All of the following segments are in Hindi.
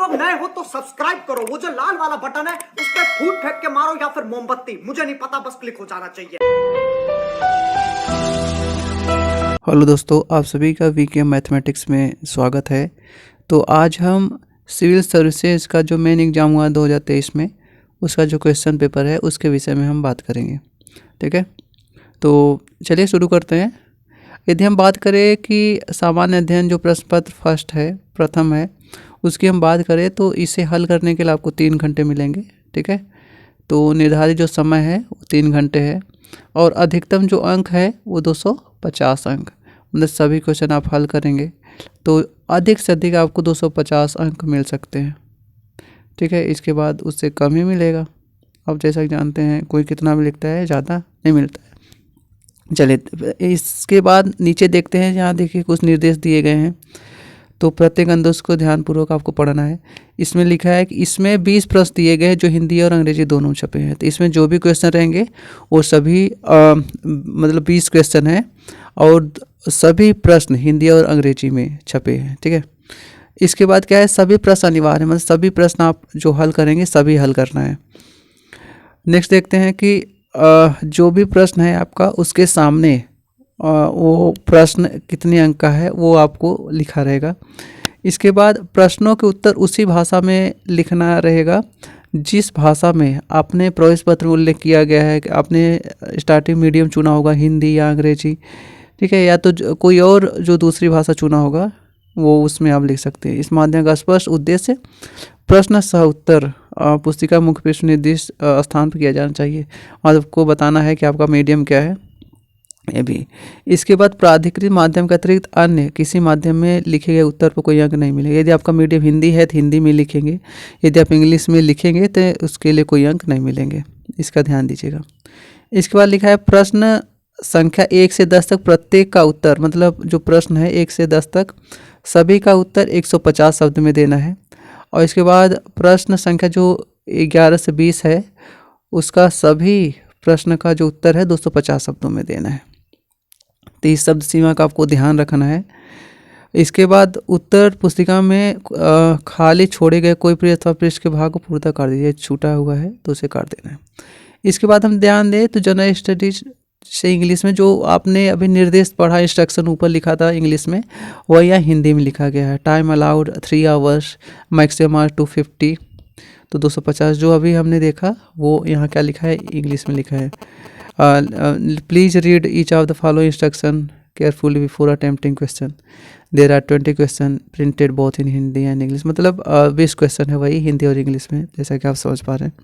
लोग नए हो तो सब्सक्राइब करो, वो जो लाल वाला बटन है उस पर फूट फेंक के मारो या फिर मोमबत्ती, मुझे नहीं पता, बस क्लिक हो जाना चाहिए। हेलो दोस्तों, आप सभी का वीके मैथमेटिक्स में स्वागत है। तो आज हम सिविल सर्विसेज का जो मेन एग्ज़ाम हुआ 2023 में, उसका जो क्वेश्चन पेपर है उसके विषय में हम बात करेंगे। ठीक है, तो चलिए शुरू करते हैं। यदि हम बात करें कि सामान्य अध्ययन जो प्रश्न पत्र प्रथम है, उसकी हम बात करें तो इसे हल करने के लिए आपको 3 घंटे मिलेंगे। ठीक है, तो निर्धारित जो समय है वो 3 घंटे है और अधिकतम जो अंक है वो 250 अंक, मतलब सभी क्वेश्चन आप हल करेंगे तो अधिक से अधिक आपको 250 अंक मिल सकते हैं। ठीक है, इसके बाद उससे कम ही मिलेगा। अब जैसा कि जानते हैं कोई कितना भी लिखता है, ज़्यादा नहीं मिलता है। चलिए इसके बाद नीचे देखते हैं, जहाँ देखिए कुछ निर्देश दिए गए हैं, तो प्रत्येक अनुदेश को ध्यानपूर्वक आपको पढ़ना है। इसमें लिखा है कि इसमें 20 प्रश्न दिए गए हैं जो हिंदी और अंग्रेजी दोनों छपे हैं। तो इसमें जो भी क्वेश्चन रहेंगे वो सभी मतलब 20 क्वेश्चन हैं और सभी प्रश्न हिंदी और अंग्रेजी में छपे हैं। ठीक है, इसके बाद क्या है, सभी प्रश्न अनिवार्य है, मतलब सभी प्रश्न आप जो हल करेंगे सभी हल करना है। नेक्स्ट देखते हैं कि जो भी प्रश्न है आपका उसके सामने वो प्रश्न कितने अंक का है वो आपको लिखा रहेगा। इसके बाद प्रश्नों के उत्तर उसी भाषा में लिखना रहेगा जिस भाषा में आपने प्रवेश पत्र में उल्लेख किया गया है कि आपने स्टार्टिंग मीडियम चुना होगा, हिंदी या अंग्रेजी। ठीक है, या तो कोई और जो दूसरी भाषा चुना होगा वो उसमें आप लिख सकते हैं। इस माध्यम का स्पष्ट उद्देश्य प्रश्न सह उत्तर पुस्तिका मुख्य पृष्ठ निर्दिष्ट स्थान पर किया जाना चाहिए और आपको बताना है कि आपका मीडियम क्या है ये भी। इसके बाद प्राधिकृत माध्यम के अतिरिक्त अन्य किसी माध्यम में लिखे गए उत्तर पर कोई अंक नहीं मिलेगा। यदि आपका मीडियम हिंदी है तो हिंदी में लिखेंगे, यदि आप इंग्लिश में लिखेंगे तो उसके लिए कोई अंक नहीं मिलेंगे, इसका ध्यान दीजिएगा। इसके बाद लिखा है प्रश्न संख्या 1 से 10 तक प्रत्येक का उत्तर, मतलब जो प्रश्न है 1 से 10 तक सभी का उत्तर 150 शब्द में देना है। और इसके बाद प्रश्न संख्या जो 11 से 20 है उसका सभी प्रश्न का जो उत्तर है 250 शब्दों में देना है। 30 शब्द सीमा का आपको ध्यान रखना है। इसके बाद उत्तर पुस्तिका में खाली छोड़े गए कोई पृष्ठ अथवा पृष्ठ के भाग को पूर्णतः काट दीजिए, छूटा हुआ है तो उसे काट देना है। इसके बाद हम ध्यान दें तो जनरल स्टडीज से इंग्लिश में जो आपने अभी निर्देश पढ़ा, इंस्ट्रक्शन ऊपर लिखा था इंग्लिश में, वह यहाँ हिंदी में लिखा गया है। टाइम अलाउड 3 आवर्स, मैक्सिमम 250, तो 250 जो अभी हमने देखा वो यहाँ क्या लिखा है, इंग्लिश में लिखा है। Please read each of the following instruction carefully before attempting question. There are 20 question printed both in Hindi and English, मतलब 20 क्वेश्चन है वही हिंदी और इंग्लिश में, जैसा कि आप समझ पा रहे हैं।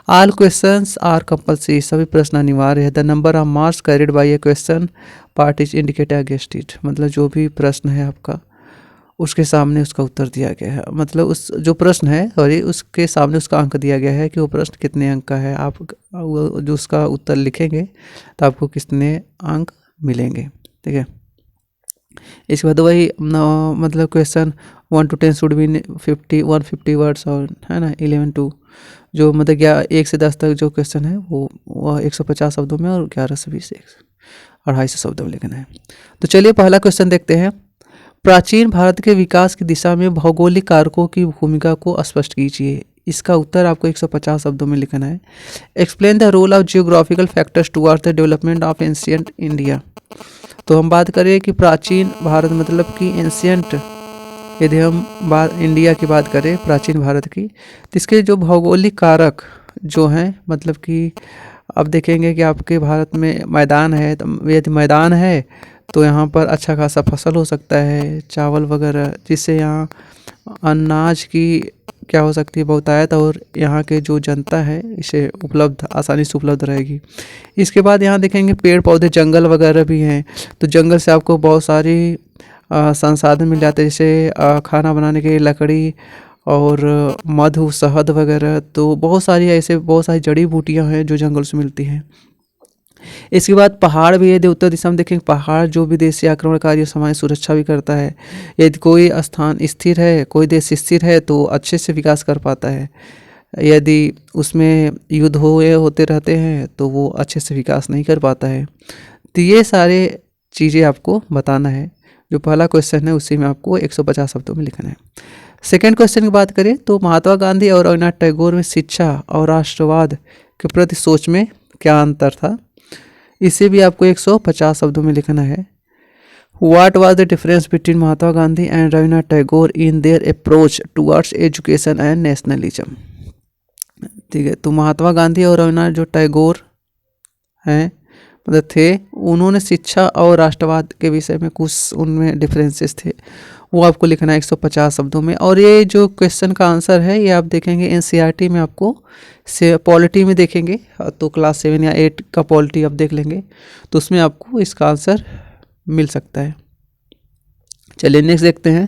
ऑल क्वेश्चंस आर कंपल्सरी, सभी प्रश्न अनिवार्य है। The number of marks carried by A question part is indicated against it, मतलब जो भी प्रश्न है आपका उसके सामने उसका उत्तर दिया गया है, मतलब उस जो प्रश्न है सॉरी उसके सामने उसका अंक दिया गया है कि वो प्रश्न कितने अंक का है। आप जो उसका उत्तर लिखेंगे तो आपको कितने अंक मिलेंगे। ठीक है, इसके बाद वही मतलब question 1 to 10 should be 150 words, और है ना 11 to जो मतलब क्या 1 से 10 तक जो क्वेश्चन है वो 150 शब्दों में और 11 से 20 250 शब्दों में लिखना है। तो चलिए पहला क्वेश्चन देखते हैं। प्राचीन भारत के विकास की दिशा में भौगोलिक कारकों की भूमिका को स्पष्ट कीजिए। इसका उत्तर आपको 150 शब्दों में लिखना है। Explain the role of geographical factors towards the development of ancient India. तो हम बात करें कि प्राचीन भारत मतलब कि एंशिएंट, यदि हम इंडिया की बात करें प्राचीन भारत की, तो इसके जो भौगोलिक कारक जो हैं, मतलब कि अब देखेंगे कि आपके भारत में मैदान है, तो यदि मैदान है तो यहाँ पर अच्छा खासा फसल हो सकता है, चावल वगैरह, जिससे यहाँ अनाज की क्या हो सकती है बहुतायत, और यहाँ के जो जनता है इसे उपलब्ध आसानी से उपलब्ध रहेगी। इसके बाद यहाँ देखेंगे पेड़ पौधे जंगल वगैरह भी हैं, तो जंगल से आपको बहुत सारी संसाधन मिल जाते हैं, जैसे खाना बनाने के लिए लकड़ी और मधु शहद वगैरह। तो बहुत सारी जड़ी बूटियाँ हैं जो जंगल से मिलती हैं। इसके बाद पहाड़ भी है, यदि उत्तर दिशा में देखेंगे पहाड़ जो विदेशी आक्रमणकारी समाज सुरक्षा भी करता है। यदि कोई स्थान स्थिर है, कोई देश स्थिर है तो अच्छे से विकास कर पाता है, यदि उसमें युद्ध होते रहते हैं तो वो अच्छे से विकास नहीं कर पाता है। तो ये सारे चीज़ें आपको बताना है। जो पहला क्वेश्चन है उसी में आपको 150 शब्दों में लिखना है। सेकेंड क्वेश्चन की बात करें तो महात्मा गांधी और रवीन्द्रनाथ टैगोर में शिक्षा और राष्ट्रवाद के प्रति सोच में क्या अंतर था, इसे भी आपको 150 शब्दों में लिखना है। What was the difference between Mahatma Gandhi and Rabindranath Tagore in their approach towards education and nationalism? ठीक है, तो महात्मा गांधी और रवीन्द्रनाथ जो टैगोर हैं मतलब थे, उन्होंने शिक्षा और राष्ट्रवाद के विषय में कुछ उनमें डिफरेंसेस थे, वो आपको लिखना है 150 शब्दों में। और ये जो क्वेश्चन का आंसर है ये आप देखेंगे एनसीईआरटी में, आपको से पॉलिटी में देखेंगे तो क्लास 7 या 8 का पॉलिटी आप देख लेंगे तो उसमें आपको इसका आंसर मिल सकता है। चलिए नेक्स्ट देखते हैं।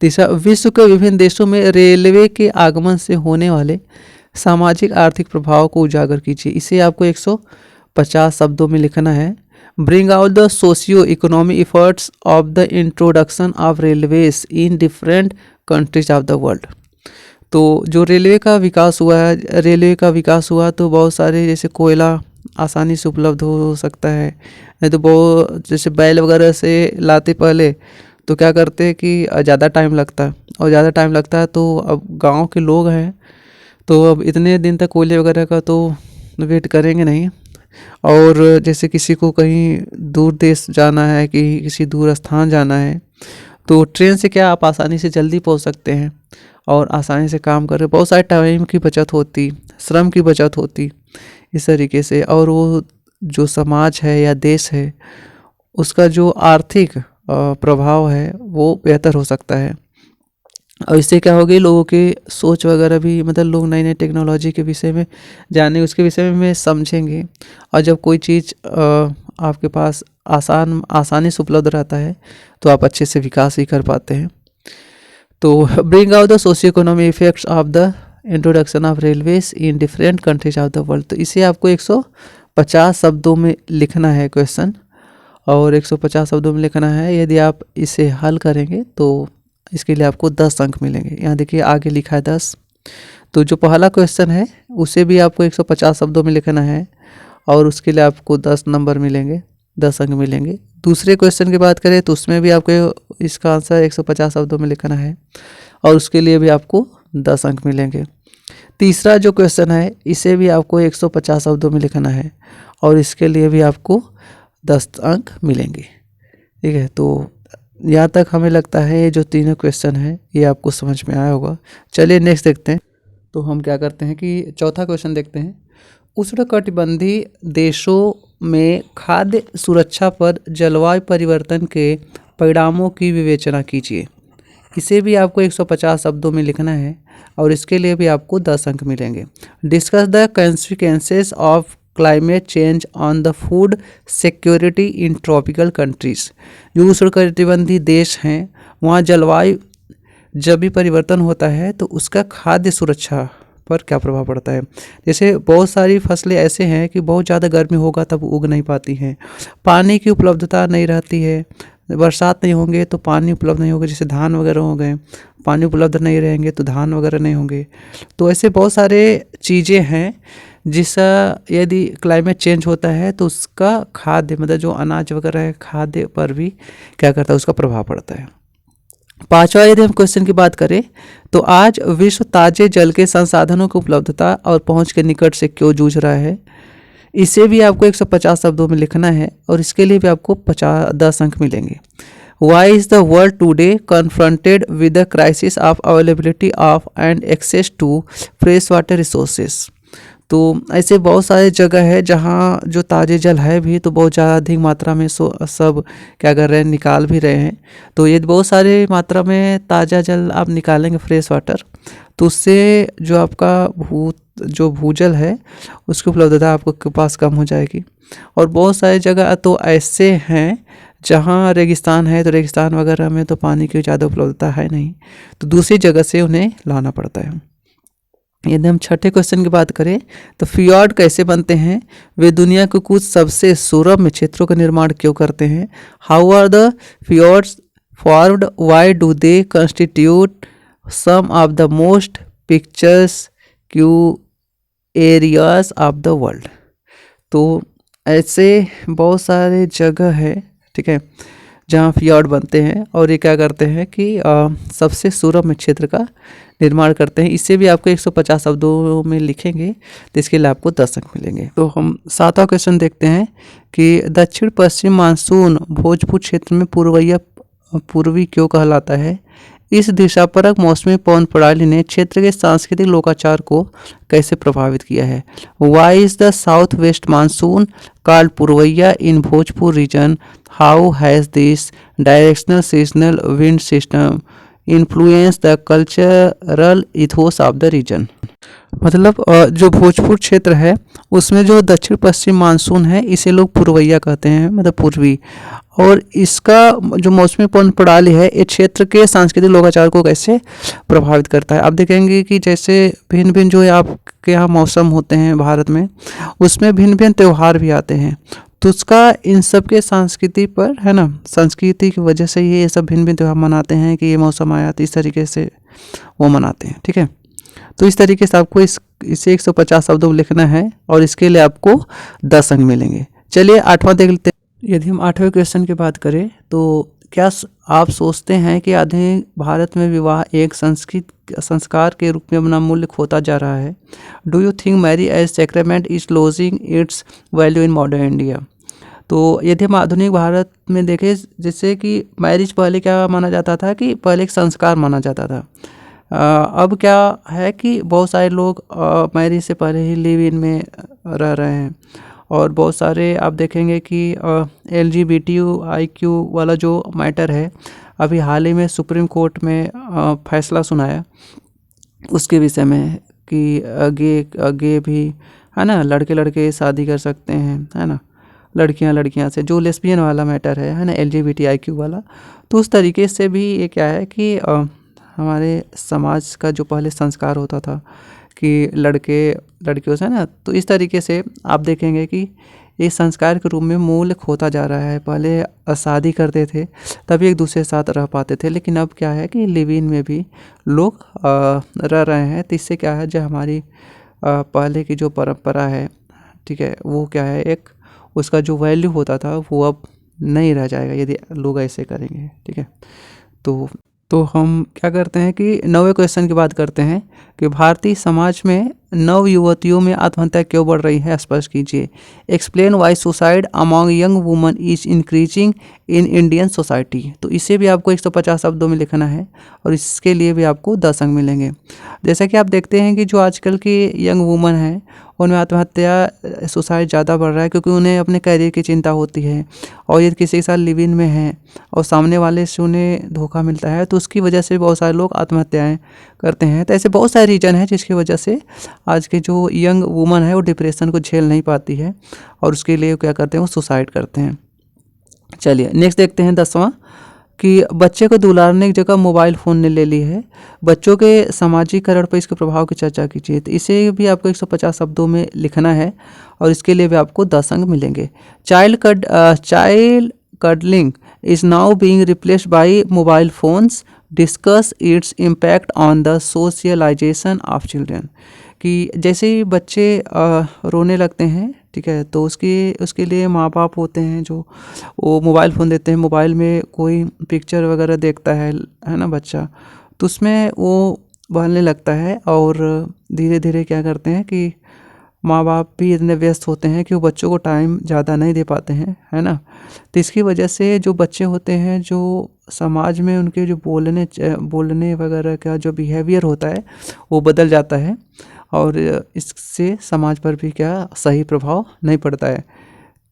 तीसरा, विश्व के विभिन्न देशों में रेलवे के आगमन से होने वाले सामाजिक आर्थिक प्रभाव को उजागर कीजिए, इसे आपको 150 शब्दों में लिखना है। Bring out the socio economic efforts of the introduction of railways in different countries of the world. तो जो रेलवे का विकास हुआ तो बहुत सारे जैसे कोयला आसानी से उपलब्ध हो सकता है, नहीं तो बहुत जैसे बैल वगैरह से लाते पहले तो क्या करते हैं कि ज़्यादा टाइम लगता है, और ज़्यादा टाइम लगता है तो अब गांव के लोग हैं तो अब इतने दिन तक कोयले वगैरह का तो वेट करेंगे नहीं। और जैसे किसी को कहीं दूर देश जाना है कि किसी दूर स्थान जाना है तो ट्रेन से क्या आप आसानी से जल्दी पहुंच सकते हैं और आसानी से काम कर रहे, बहुत सारे टाइम की बचत होती, श्रम की बचत होती इस तरीके से। और वो जो समाज है या देश है उसका जो आर्थिक प्रभाव है वो बेहतर हो सकता है। और इससे क्या होगी, लोगों की सोच वगैरह भी, मतलब लोग नई नई टेक्नोलॉजी के विषय में जाने, उसके विषय में समझेंगे। और जब कोई चीज़ आपके पास आसानी से उपलब्ध रहता है तो आप अच्छे से विकास भी कर पाते हैं। तो bring out the socio economic effects of the introduction of railways in different countries of the world, तो इसे आपको 150 शब्दों में लिखना है क्वेश्चन, और 150 शब्दों में लिखना है। यदि आप इसे हल करेंगे तो इसके लिए आपको 10 अंक मिलेंगे। यहाँ देखिए आगे लिखा है 10। तो जो पहला क्वेश्चन है उसे भी आपको 150 शब्दों में लिखना है और उसके लिए आपको 10 नंबर मिलेंगे, 10 अंक मिलेंगे। दूसरे क्वेश्चन की बात करें तो उसमें भी आपको इसका आंसर 150 शब्दों में लिखना है और उसके लिए भी आपको 10 अंक मिलेंगे। तीसरा जो क्वेश्चन है इसे भी आपको 150 शब्दों में लिखना है और इसके लिए भी आपको 10 अंक मिलेंगे। ठीक है, तो यहाँ तक हमें लगता है ये जो तीनों क्वेश्चन है ये आपको समझ में आया होगा। चलिए नेक्स्ट देखते हैं। तो हम क्या करते हैं कि चौथा क्वेश्चन देखते हैं। उष्णकटिबंधीय देशों में खाद्य सुरक्षा पर जलवायु परिवर्तन के परिणामों की विवेचना कीजिए, इसे भी आपको 150 शब्दों में लिखना है और इसके लिए भी आपको 10 अंक मिलेंगे। Discuss the consequences of climate change on the food security in tropical countries. जो उष्णकटिबंधीय देश हैं वहाँ जलवायु जब भी परिवर्तन होता है तो उसका खाद्य सुरक्षा पर क्या प्रभाव पड़ता है। जैसे बहुत सारी फसलें ऐसे हैं कि बहुत ज़्यादा गर्मी होगा तब उग नहीं पाती हैं, पानी की उपलब्धता नहीं रहती है, बरसात नहीं होंगे तो पानी उपलब्ध नहीं होगा, जैसे धान वगैरह हो गए, पानी उपलब्ध नहीं रहेंगे तो धान वगैरह नहीं होंगे। तो ऐसे बहुत सारे चीज़ें हैं जिसका यदि क्लाइमेट चेंज होता है तो उसका खाद्य, मतलब जो अनाज वगैरह है, खाद्य पर भी क्या करता है, उसका प्रभाव पड़ता है। पांचवा यदि हम क्वेश्चन की बात करें तो आज विश्व ताजे जल के संसाधनों की उपलब्धता और पहुंच के निकट से क्यों जूझ रहा है, इसे भी आपको 150 शब्दों में लिखना है और इसके लिए भी आपको 10 अंक मिलेंगे। Why is the world today confronted with the crisis of availability of and access to fresh water resources. तो ऐसे बहुत सारे जगह है जहाँ जो ताज़े जल है भी तो बहुत ज़्यादा अधिक मात्रा में सब क्या कर रहे हैं, निकाल भी रहे हैं। तो ये बहुत सारे मात्रा में ताज़ा जल आप निकालेंगे, फ्रेश वाटर, तो उससे जो आपका भूजल है उसकी उपलब्धता आपके पास कम हो जाएगी। और बहुत सारे जगह तो ऐसे हैं जहाँ रेगिस्तान है तो रेगिस्तान वगैरह में तो पानी की ज़्यादा उपलब्धता है नहीं, तो दूसरी जगह से उन्हें लाना पड़ता है। यदि हम छठे क्वेश्चन की बात करें तो फियॉर्ड कैसे बनते हैं, वे दुनिया के कुछ सबसे सुरम्य क्षेत्रों का निर्माण क्यों करते हैं। How are the fjords formed, why do they constitute some of the most picturesque areas of the world. तो ऐसे बहुत सारे जगह है, ठीक है, जहाँ फियॉर्ड बनते हैं, और ये क्या करते हैं कि सबसे सुरम्य क्षेत्र का निर्माण करते हैं। इससे भी आपको 150 शब्दों में लिखेंगे तो इसके लिए आपको 10 अंक मिलेंगे। तो हम 7वां क्वेश्चन देखते हैं कि दक्षिण पश्चिम मानसून भोजपुर क्षेत्र में पूर्वी क्यों कहलाता है। इस दिशापरक मौसमी पवन प्रणाली ने क्षेत्र के सांस्कृतिक लोकाचार को कैसे प्रभावित किया है। Why is the south west monsoon called purvaiya in Bhojpur region. How has this directional seasonal wind system influence the cultural ethos of the region. मतलब जो भोजपुर क्षेत्र है उसमें जो दक्षिण पश्चिम मानसून है इसे लोग पूर्वैया कहते हैं, मतलब पूर्वी, और इसका जो मौसमी पवन प्रणाली है ये क्षेत्र के सांस्कृतिक लोकाचार को कैसे प्रभावित करता है। आप देखेंगे कि जैसे भिन्न भिन्न जो है आपके यहाँ मौसम होते हैं भारत में, उसमें भिन्न भिन्न त्यौहार भी आते हैं, तो उसका इन सब के संस्कृति पर है ना, संस्कृति की वजह से ये सब भिन्न भिन्न त्यौहार मनाते हैं कि ये मौसम आया तो इस तरीके से वो मनाते हैं। ठीक है, तो इस तरीके से आपको इसे 150 शब्दों में लिखना है और इसके लिए आपको 10 अंक मिलेंगे। चलिए 8वां देख लेते हैं। यदि हम 8वें क्वेश्चन की बात करें तो क्या आप सोचते हैं कि आधुनिक भारत में विवाह एक संस्कार के रूप में अपना मूल्य खोता जा रहा है। Do you think marriage as sacrament is losing its value in modern India. तो यदि हम आधुनिक भारत में देखें, जैसे कि मैरिज पहले क्या माना जाता था कि पहले एक संस्कार माना जाता था। अब क्या है कि बहुत सारे लोग मैरिज से पहले ही लिव इन में रह रहे हैं, और बहुत सारे आप देखेंगे कि LGBTQ वाला जो मैटर है अभी हाल ही में सुप्रीम कोर्ट में फैसला सुनाया उसके विषय में कि गे भी है ना, लड़के लड़के शादी कर सकते हैं, है ना, लड़कियां लड़कियां से, जो लेस्बियन वाला मैटर है ना, LGBTIQ वाला। तो उस तरीके से भी ये क्या है कि हमारे समाज का जो पहले संस्कार होता था कि लड़के लड़कियों से, ना, तो इस तरीके से आप देखेंगे कि इस संस्कार के रूप में मूल्य खोता जा रहा है। पहले शादी करते थे तभी एक दूसरे के साथ रह पाते थे, लेकिन अब क्या है कि लिव इन में भी लोग रह रहे हैं। तो इससे क्या है, जो हमारी पहले की जो परंपरा है, ठीक है, वो क्या है, एक उसका जो वैल्यू होता था वो अब नहीं रह जाएगा यदि लोग ऐसे करेंगे। ठीक है, तो हम क्या करते हैं कि 9वें क्वेश्चन की बात करते हैं कि भारतीय समाज में नव युवतियों में आत्महत्या क्यों बढ़ रही है, स्पष्ट कीजिए। Explain why suicide among young woman is increasing in Indian society. तो इसे भी आपको 150 शब्दों में लिखना है और इसके लिए भी आपको 10 अंक मिलेंगे। जैसा कि आप देखते हैं कि जो आजकल की यंग वुमन है उनमें आत्महत्या सुसाइड ज़्यादा बढ़ रहा है, क्योंकि उन्हें अपने करियर की चिंता होती है, और यदि किसी के साथ लिव इन में है और सामने वाले से उन्हें धोखा मिलता है तो उसकी वजह से बहुत सारे लोग आत्महत्याएं करते हैं। तो ऐसे बहुत सारे रीज़न हैं जिसकी वजह से आज के जो यंग वुमन है वो डिप्रेशन को झेल नहीं पाती है और उसके लिए क्या करते हैं, वो सुसाइड करते हैं। चलिए नेक्स्ट देखते हैं 10वां कि बच्चे को दुलारने की जगह मोबाइल फ़ोन ने ले ली है। बच्चों के सामाजिकरण पर इसके प्रभाव की चर्चा कीजिए। तो इसे भी आपको 150 शब्दों में लिखना है और इसके लिए भी आपको 10 अंक मिलेंगे। Child cuddling is now being replaced by mobile phones. Discuss its impact on the socialization of children. कि जैसे ही बच्चे रोने लगते हैं, ठीक है, तो उसके लिए माँ बाप होते हैं जो वो मोबाइल फ़ोन देते हैं। मोबाइल में कोई पिक्चर वगैरह देखता है ना बच्चा, तो उसमें वो बहलने लगता है और धीरे धीरे क्या करते हैं कि माँ बाप भी इतने व्यस्त होते हैं कि वो बच्चों को टाइम ज़्यादा नहीं दे पाते हैं, है ना। तो इसकी वजह से जो बच्चे होते हैं, जो समाज में उनके जो बोलने वगैरह का जो बिहेवियर होता है वो बदल जाता है और इससे समाज पर भी क्या सही प्रभाव नहीं पड़ता है।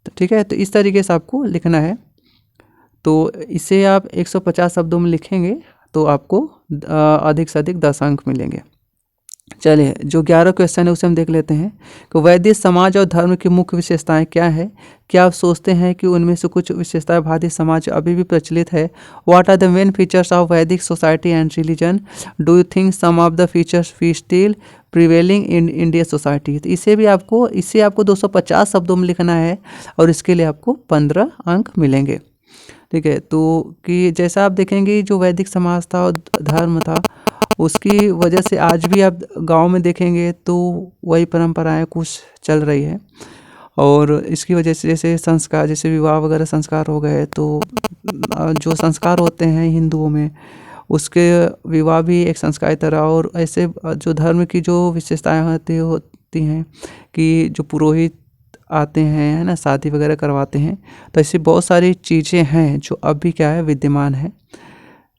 तो ठीक है, तो इस तरीके से आपको लिखना है। तो इसे आप 150 शब्दों में लिखेंगे तो आपको अधिक से अधिक 10 अंक मिलेंगे। चलिए जो 11 क्वेश्चन है उसे हम देख लेते हैं कि वैदिक समाज और धर्म की मुख्य विशेषताएं क्या है। क्या आप सोचते हैं कि उनमें से कुछ विशेषताएं भारतीय समाज अभी भी प्रचलित है। What are the main features of Vedic society and religion. Do you think some of the features we still prevailing in Indian society. तो इसे आपको 250 शब्दों में लिखना है और इसके लिए आपको 15 अंक मिलेंगे। ठीक है, तो कि जैसा आप देखेंगे जो वैदिक समाज था और धर्म था उसकी वजह से आज भी आप गांव में देखेंगे तो वही परंपराएं कुछ चल रही है और इसकी वजह से जैसे संस्कार, जैसे विवाह वगैरह संस्कार हो गए, तो जो संस्कार होते हैं हिंदुओं में, उसके विवाह भी एक संस्कार की तरह। और ऐसे जो धर्म की जो विशेषताएं होती हैं कि जो पुरोहित आते हैं, है ना, शादी वगैरह करवाते हैं, तो ऐसी बहुत सारी चीज़ें हैं जो अब भी क्या है, विद्यमान है।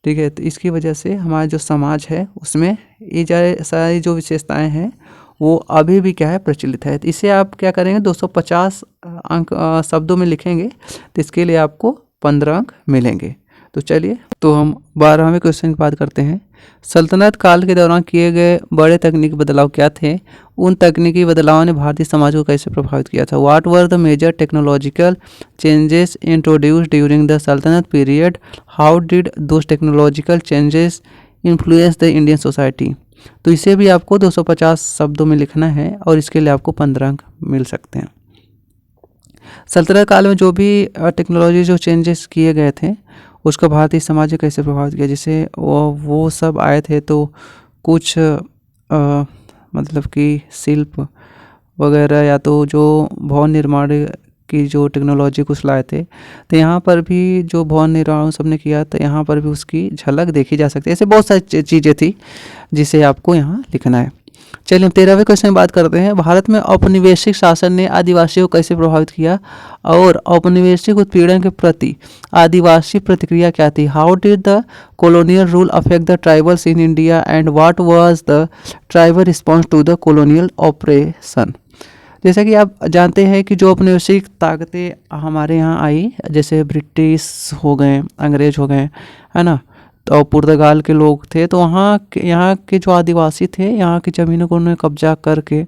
ठीक है, तो इसकी वजह से हमारा जो समाज है उसमें ये सारी जो विशेषताएं हैं वो अभी भी क्या है, प्रचलित है। तो इसे आप क्या करेंगे, 250 अंक शब्दों में लिखेंगे, तो इसके लिए आपको 15 अंक मिलेंगे। तो चलिए, तो हम 12वें क्वेश्चन की बात करते हैं। सल्तनत काल के दौरान किए गए बड़े तकनीकी बदलाव क्या थे? उन तकनीकी बदलावों ने भारतीय समाज को कैसे प्रभावित किया था? What were the major technological changes introduced during the Sultanate period? How did those technological changes influence the Indian society? तो इसे भी आपको 250 शब्दों में लिखना है और इसके लिए आपको 15 अंक मिल सकते हैं। सल्तनत काल में जो भी टेक्नोलॉजी जो चेंजेस किए गए थे उसको भारतीय समाज को कैसे प्रभावित किया? जैसे वो सब आए थे, तो कुछ मतलब कि शिल्प वगैरह या तो जो भवन निर्माण की जो टेक्नोलॉजी कुछ लाए थे, तो यहाँ पर भी जो भवन निर्माण सबने किया, तो यहाँ पर भी उसकी झलक देखी जा सकती है। ऐसे बहुत सारी चीज़ें थी जिसे आपको यहाँ लिखना है। चलिए, हम 13वें क्वेश्चन की बात करते हैं। भारत में औपनिवेशिक शासन ने आदिवासियों को कैसे प्रभावित किया और औपनिवेशिक उत्पीड़न के प्रति आदिवासी प्रतिक्रिया क्या थी? How did the colonial rule affect the tribals in India and what was the tribal response to the colonial oppression? जैसा कि आप जानते हैं कि जो औपनिवेशिक ताकतें हमारे यहाँ आई, जैसे ब्रिटिश हो गए, अंग्रेज हो गए, है ना, तो पुर्तगाल के लोग थे, तो यहाँ के जो आदिवासी थे, यहाँ की ज़मीनों को उन्होंने कब्जा करके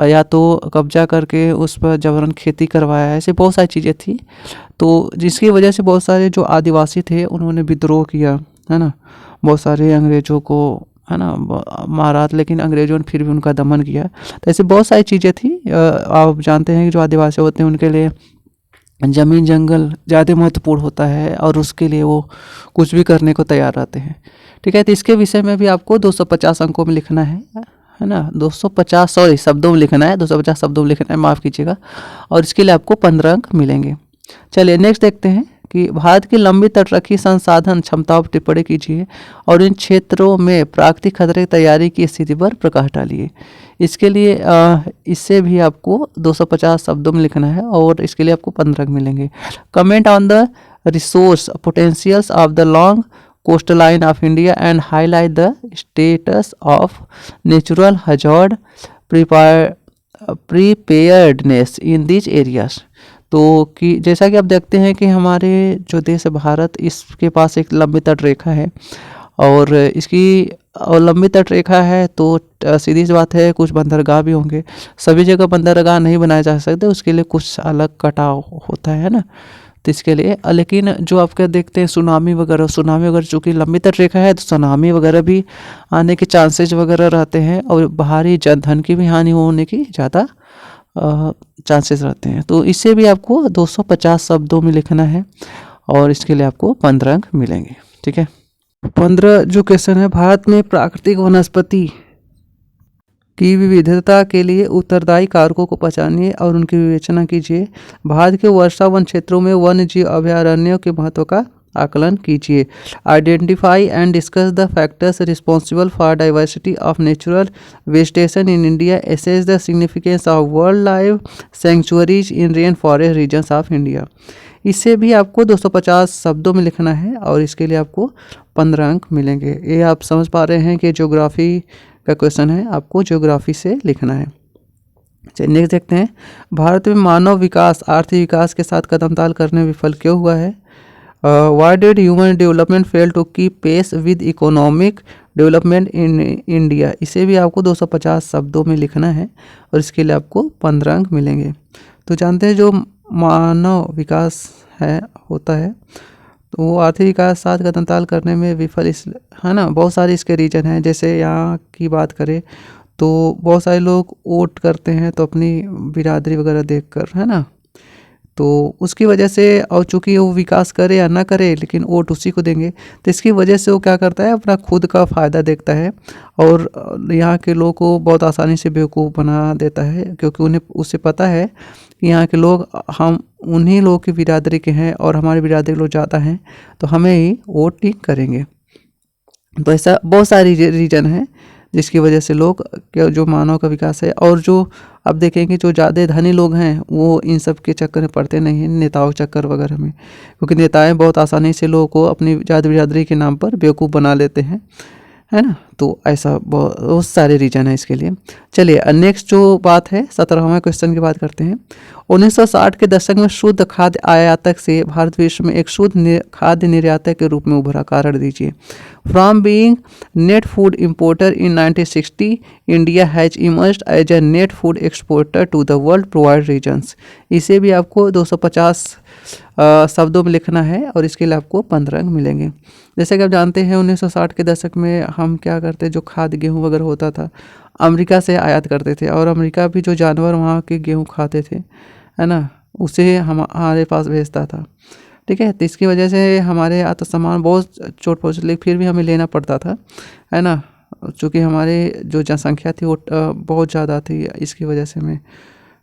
या तो कब्जा करके उस पर जबरन खेती करवाया। ऐसे बहुत सारी चीज़ें थी, तो जिसकी वजह से बहुत सारे जो आदिवासी थे उन्होंने विद्रोह किया, है ना, बहुत सारे अंग्रेज़ों को, है ना, मारा, लेकिन अंग्रेज़ों ने फिर भी उनका दमन किया। तो ऐसे बहुत सारी चीज़ें थी। आप जानते हैं कि जो आदिवासी होते हैं उनके लिए ज़मीन जंगल ज़्यादा महत्वपूर्ण होता है और उसके लिए वो कुछ भी करने को तैयार रहते हैं। ठीक है, तो इसके विषय में भी आपको 250 अंकों में लिखना है ना, 250 शब्दों में लिखना है, 250 शब्दों में लिखना है, माफ़ कीजिएगा, और इसके लिए आपको 15 अंक मिलेंगे। चलिए, नेक्स्ट देखते हैं कि भारत की लंबी तटरक्षी संसाधन क्षमताओं पर टिप्पणी कीजिए और इन क्षेत्रों में प्राकृतिक खतरे की तैयारी की स्थिति पर प्रकाश डालिए। इसके लिए इससे भी आपको 250 शब्दों में लिखना है और इसके लिए आपको 15 मिलेंगे। Comment on the resource potentials of the long coastline of India and highlight the status of natural hazard preparedness in this areas. तो कि जैसा कि आप देखते हैं कि हमारे जो देश है भारत, इसके पास एक लंबी तट रेखा है और इसकी लंबी तट रेखा है, तो सीधी सी बात है कुछ बंदरगाह भी होंगे। सभी जगह बंदरगाह नहीं बनाए जा सकते, उसके लिए कुछ अलग कटाव होता है ना, तो इसके लिए। लेकिन जो आपके देखते हैं सुनामी वगैरह चूँकि लंबी तट रेखा है, तो सुनामी वगैरह भी आने के चांसेज वगैरह रहते हैं और बाहरी जनधन की भी हानि होने की ज़्यादा चांसेस रहते हैं। तो इससे भी आपको 250 शब्दों में लिखना है और इसके लिए आपको 15 अंक मिलेंगे। ठीक है, 15 जो क्वेश्चन है, भारत में प्राकृतिक वनस्पति की विविधता के लिए उत्तरदायी कारकों को पहचानिए और उनकी विवेचना कीजिए। भारत के वर्षा वन क्षेत्रों में वन्य जीव अभयारण्यों के महत्व का आकलन कीजिए। Identify and discuss the factors responsible for diversity of natural vegetation in India. Assess the significance of world life sanctuaries in rain forest regions of India. इससे भी आपको 250 शब्दों में लिखना है और इसके लिए आपको 15 अंक मिलेंगे। ये आप समझ पा रहे हैं कि ज्योग्राफी का क्वेश्चन है, आपको ज्योग्राफी से लिखना है। चलिए नेक्स्ट देखते हैं। भारत में मानव विकास आर्थिक विकास के साथ कदमताल करने में विफल क्यों हुआ है? Why did human development fail to keep pace with economic development in India? इसे भी आपको 250 शब्दों में लिखना है और इसके लिए आपको 15 अंक मिलेंगे। तो जानते हैं जो मानव विकास होता है तो वो आर्थिक विकास साथ कदमताल करने में विफल है ना, बहुत सारे इसके रीजन हैं। जैसे यहाँ की बात करें तो बहुत सारे लोग वोट करते हैं तो अपनी बिरादरी वगैरह देखकर, है ना, तो उसकी वजह से, और चूँकि वो विकास करे या ना करे लेकिन वोट उसी को देंगे, तो इसकी वजह से वो क्या करता है, अपना खुद का फ़ायदा देखता है और यहाँ के लोगों को बहुत आसानी से बेवकूफ़ बना देता है, क्योंकि उन्हें उसे पता है कि यहाँ के लोग हम उन्हीं लोगों की बिरादरी के हैं और हमारी बिरादरी के लोग ज़्यादा हैं, तो हमें ही वोट ही करेंगे। तो ऐसा बहुत सारी रीजन है जिसकी वजह से लोग क्या, जो मानव का विकास है, और जो अब देखेंगे जो ज़्यादा धनी लोग हैं वो इन सब के चक्कर में पड़ते नहीं हैं, नेताओं के चक्कर वगैरह में, क्योंकि नेताएं बहुत आसानी से लोगों को अपनी जात बिरादरी के नाम पर बेवकूफ़ बना लेते हैं, है ना। तो ऐसा बहुत सारे रीजन है इसके लिए। चलिए नेक्स्ट जो बात है 17वां क्वेश्चन की बात करते हैं। 1960 के दशक में शुद्ध खाद्य आयातक से भारत विश्व में एक शुद्ध खाद्य निर्यातक के रूप में उभरा, कारण दीजिए। From being net food importer in 1960, India has emerged as a net food exporter to the world provide reasons. इसे भी आपको 250 शब्दों में लिखना है और इसके लिए आपको 15 अंक मिलेंगे। जैसे कि आप जानते हैं 1960 के दशक में हम क्या करते, जो खाद्य गेहूँ वगैरह होता था अमेरिका से आयात करते थे, और अमेरिका भी जो जानवर वहाँ के गेहूँ खाते थे, है ना, उसे हमारे पास भेजता था। ठीक है, तो इसकी वजह से हमारे यहाँ तो सामान बहुत चोट पहुँच, लेकिन फिर भी हमें लेना पड़ता था, है ना, चूँकि हमारे जो जनसंख्या थी वो बहुत ज़्यादा थी, इसकी वजह से हमें,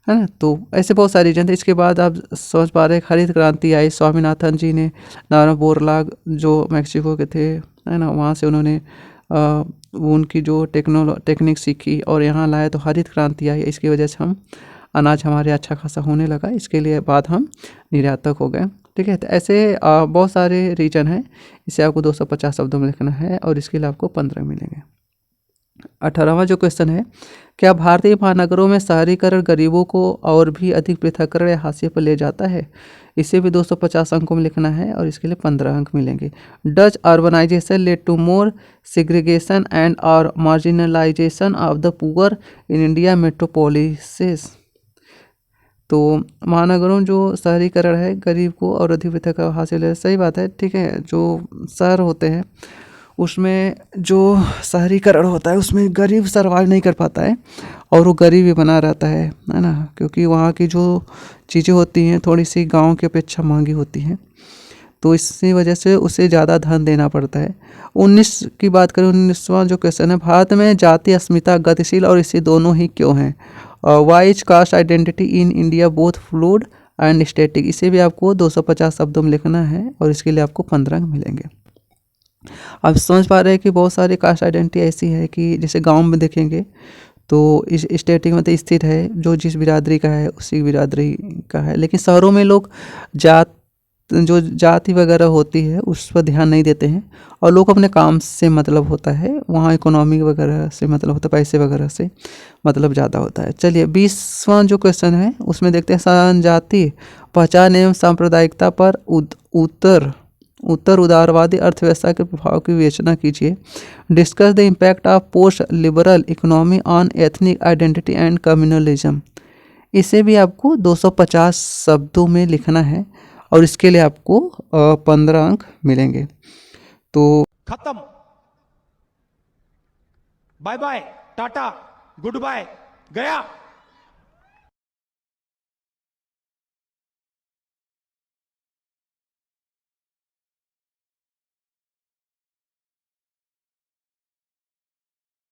है ना। तो ऐसे बहुत सारे रीजन थे। इसके बाद आप समझ पा रहे हरित क्रांति आई, स्वामीनाथन जी ने, नारायण बोरलाग जो मैक्सिको के थे, है ना, वहाँ से उन्होंने उनकी जो टेक्निक सीखी और यहाँ लाए, तो हरित क्रांति आई। इसकी वजह से हम अनाज हमारे अच्छा खासा होने लगा, इसके लिए बाद हम निर्यातक हो गए। ठीक है, तो ऐसे बहुत सारे रीजन हैं, इसे आपको 250 शब्दों में लिखना है और इसके लिए आपको 15 मिलेंगे। 18वां जो क्वेश्चन है, क्या भारतीय महानगरों में शहरीकरण गरीबों को और भी अधिक पृथक्करण या हाशिए पर ले जाता है? इसे भी 250 अंकों में लिखना है और इसके लिए 15 अंक मिलेंगे। Does urbanisation lead to more segregation and और marginalisation of the poor in India metropolises. तो महानगरों जो शहरीकरण है गरीब को और अधिक पृथक्करण हासिल है, सही बात है। ठीक है, जो शहर होते हैं उसमें जो शहरीकरण होता है उसमें गरीब सर्वाइव नहीं कर पाता है और वो गरीब ही बना रहता है ना, क्योंकि वहाँ की जो चीज़ें होती हैं थोड़ी सी गांव की अपेक्षा महंगी होती हैं, तो इसी वजह से उसे ज़्यादा धन देना पड़ता है। 19 की बात करें, 19वां जो क्वेश्चन है, भारत में जाति अस्मिता गतिशील और इसे दोनों ही क्यों हैं? Why is caste identity in India both fluid and static. इसे भी आपको 250 शब्दों में लिखना है और इसके लिए आपको 15 अंक मिलेंगे। आप समझ पा रहे हैं कि बहुत सारी कास्ट आइडेंटिटी ऐसी है कि जैसे गांव में देखेंगे तो इस स्टेटिक मतलब स्थित है, जो जिस बिरादरी का है उसी बिरादरी का है, लेकिन शहरों में लोग जो जाति वगैरह होती है उस पर ध्यान नहीं देते हैं और लोग अपने काम से मतलब होता है, वहाँ इकोनॉमी वगैरह से मतलब होता है, पैसे वगैरह से मतलब ज़्यादा होता है। चलिए 20वां जो क्वेश्चन है उसमें देखते हैं, जनजाति पहचान एवं सांप्रदायिकता पर उत्तर उदारवादी अर्थव्यवस्था के प्रभाव की विवेचना कीजिए। Discuss the impact of post liberal economy on ethnic identity and communalism. इसे भी आपको 250 शब्दों में लिखना है और इसके लिए आपको 15 अंक मिलेंगे। तो खत्म, bye bye, tata, good bye, गया।